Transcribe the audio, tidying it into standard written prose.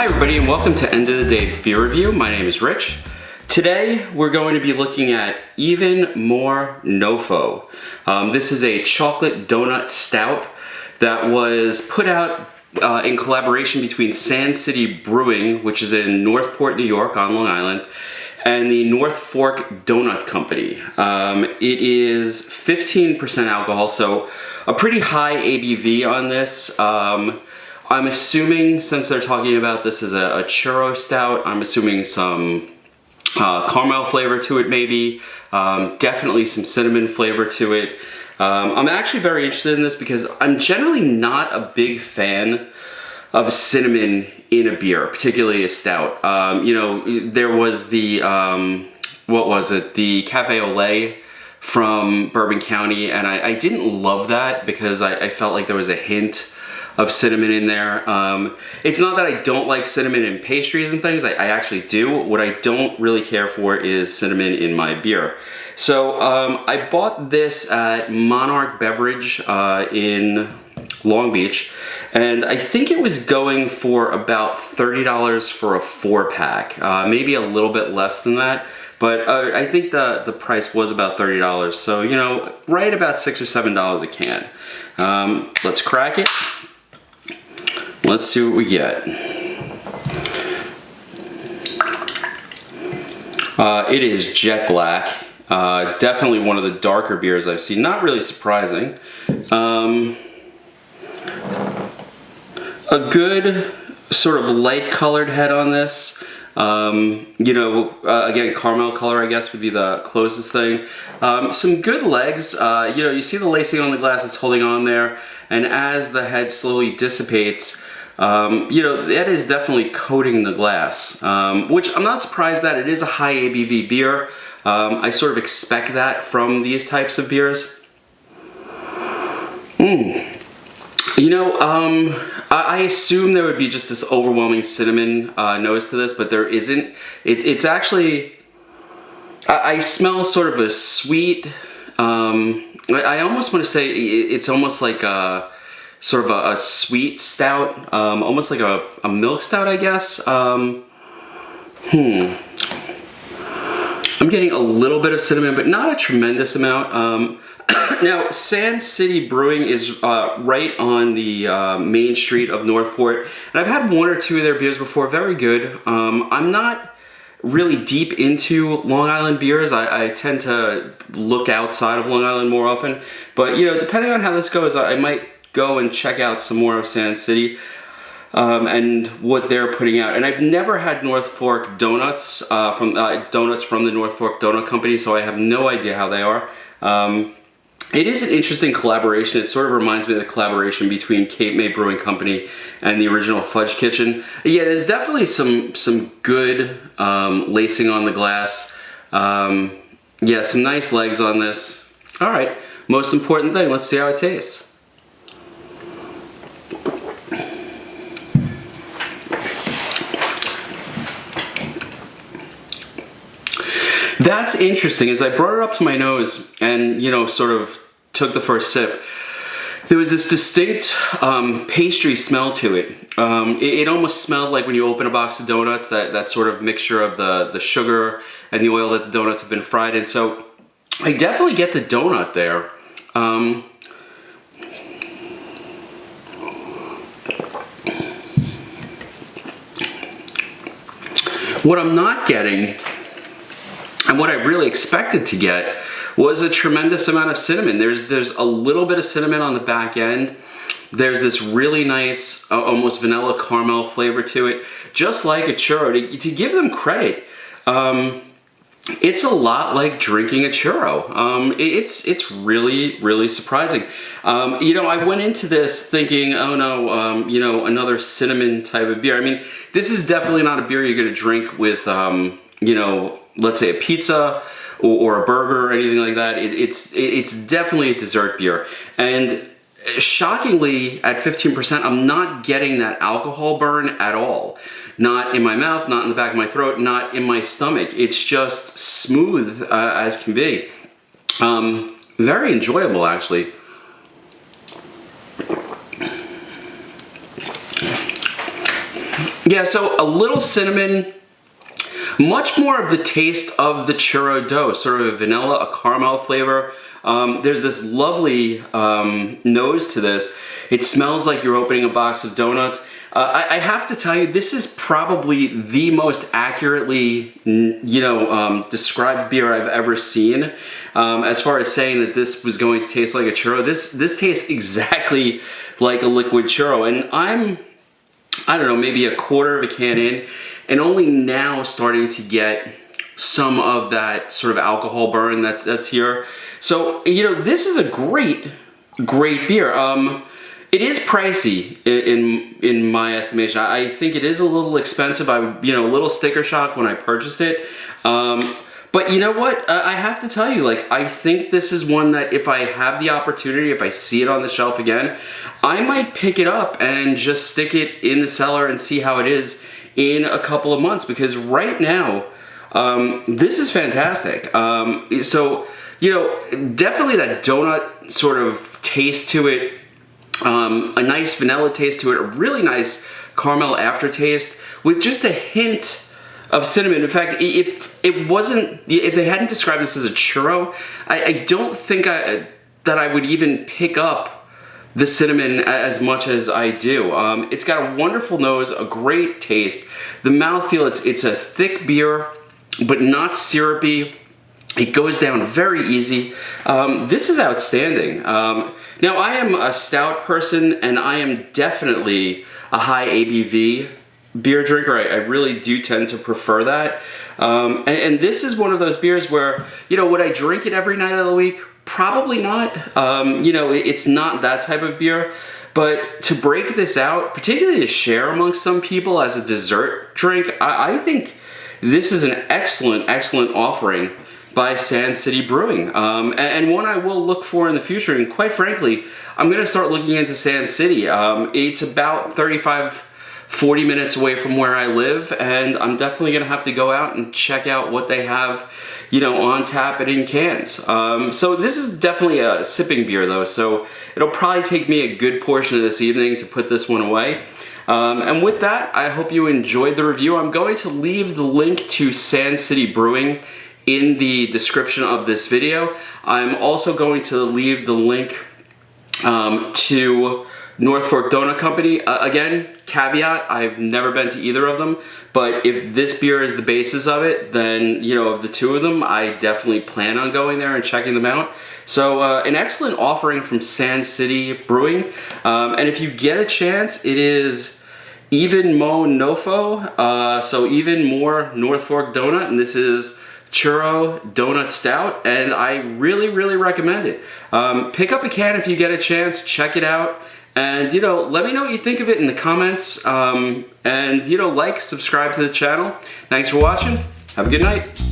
Hi everybody and welcome to End of the Day Beer Review. My name is Rich. Today we're going to be looking at Mo Nofo. This is a chocolate donut stout that was put out in collaboration between Sand City Brewing, which is in North Fork, New York on Long Island, and the North Fork Doughnut Company. It is 15% alcohol, so a pretty high ABV on this. I'm assuming, since they're talking about this as a churro stout, I'm assuming some caramel flavor to it maybe, definitely some cinnamon flavor to it. I'm actually very interested in this because I'm generally not a big fan of cinnamon in a beer, particularly a stout. You know, there was the, what was it, the Cafe au lait from Bourbon County, and I didn't love that because I felt like there was a hint of cinnamon in there. It's not that I don't like cinnamon in pastries and things, I actually do. What I don't really care for is cinnamon in my beer. So I bought this at Monarch Beverage in Long Beach, and I think it was going for about $30 for a 4-pack, maybe a little bit less than that, but I think the price was about $30, so you know, right about $6 or $7 a can. Let's crack it. Let's see what we get. It is jet black. Definitely one of the darker beers I've seen. Not really surprising. A good sort of light colored head on this. You know, again, caramel color I guess would be the closest thing. Some good legs. You know, you see the lacing on the glass, it's holding on there, and as the head slowly dissipates, you know, that is definitely coating the glass, which I'm not surprised that. It is a high ABV beer. I sort of expect that from these types of beers. You know, I assume there would be just this overwhelming cinnamon nose to this, but there isn't. It's actually, I smell sort of a sweet, I almost want to say it's almost like a sort of a sweet stout, almost like a milk stout, I guess. I'm getting a little bit of cinnamon, but not a tremendous amount. Now, Sand City Brewing is right on the main street of Northport, and I've had one or two of their beers before, very good. I'm not really deep into Long Island beers. I tend to look outside of Long Island more often, but you know, depending on how this goes, I might go and check out some more of Sand City and what they're putting out. And I've never had North Fork donuts from the North Fork Doughnut Company, so I have no idea how they are. It is an interesting collaboration. It sort of reminds me of the collaboration between Cape May Brewing Company and the original Fudge Kitchen. Yeah, there's definitely some good lacing on the glass. Yeah, some nice legs on this. All right, most important thing, let's see how it tastes. That's interesting. As I brought it up to my nose and, you know, sort of took the first sip, there was this distinct pastry smell to it. It almost smelled like when you open a box of donuts, that sort of mixture of the sugar and the oil that the donuts have been fried in. So I definitely get the donut there. What I'm not getting, and what I really expected to get, was a tremendous amount of cinnamon. There's a little bit of cinnamon on the back end. There's this really nice, almost vanilla caramel flavor to it, just like a churro. To give them credit, it's a lot like drinking a churro. It's really, really surprising. You know, I went into this thinking, oh no, you know, another cinnamon type of beer. I mean, this is definitely not a beer you're gonna drink with, you know, let's say a pizza or a burger or anything like that. It's definitely a dessert beer. And shockingly, at 15%, I'm not getting that alcohol burn at all. Not in my mouth, not in the back of my throat, not in my stomach. It's just smooth as can be. Very enjoyable, actually. Yeah, so a little cinnamon, much more of the taste of the churro dough, sort of a vanilla, a caramel flavor. There's this lovely nose to this. It smells like you're opening a box of donuts. I have to tell you, this is probably the most accurately, described beer I've ever seen. As far as saying that this was going to taste like a churro, this tastes exactly like a liquid churro. And I don't know, maybe a quarter of a can in, and only now starting to get some of that sort of alcohol burn that's here. So, this is a great beer. It is pricey in my estimation. I think it is a little expensive. A little sticker shock when I purchased it. But you know what? I have to tell you, I think this is one that if I have the opportunity, if I see it on the shelf again, I might pick it up and just stick it in the cellar and see how it is in a couple of months, because right now, this is fantastic. So, definitely that donut sort of taste to it, a nice vanilla taste to it, a really nice caramel aftertaste with just a hint of cinnamon. In fact, if they hadn't described this as a churro, I don't think that I would even pick up the cinnamon as much as I do. It's got a wonderful nose, a great taste. The mouthfeel, it's a thick beer, but not syrupy. It goes down very easy. This is outstanding. Now, I am a stout person, and I am definitely a high ABV beer drinker. I really do tend to prefer that. And this is one of those beers where, would I drink it every night of the week? Probably not. It's not that type of beer. But to break this out, particularly to share amongst some people as a dessert drink, I think this is an excellent offering by Sand City Brewing, and one I will look for in the future. And quite frankly, I'm going to start looking into Sand City. It's about 35-40 minutes away from where I live, and I'm definitely going to have to go out and check out what they have, on tap and in cans. So this is definitely a sipping beer though, so it'll probably take me a good portion of this evening to put this one away. And with that, I hope you enjoyed the review. I'm going to leave the link to Sand City Brewing in the description of this video. I'm also going to leave the link to North Fork Doughnut Company. Again, caveat, I've never been to either of them, but if this beer is the basis of it, then, of the two of them, I definitely plan on going there and checking them out. So an excellent offering from Sand City Brewing. And if you get a chance, it is even Mo Nofo, so even more North Fork Doughnut, and this is Churro Donut Stout, and I really recommend it. Pick up a can if you get a chance, check it out, and let me know what you think of it in the comments, and subscribe to the channel. Thanks for watching. Have a good night.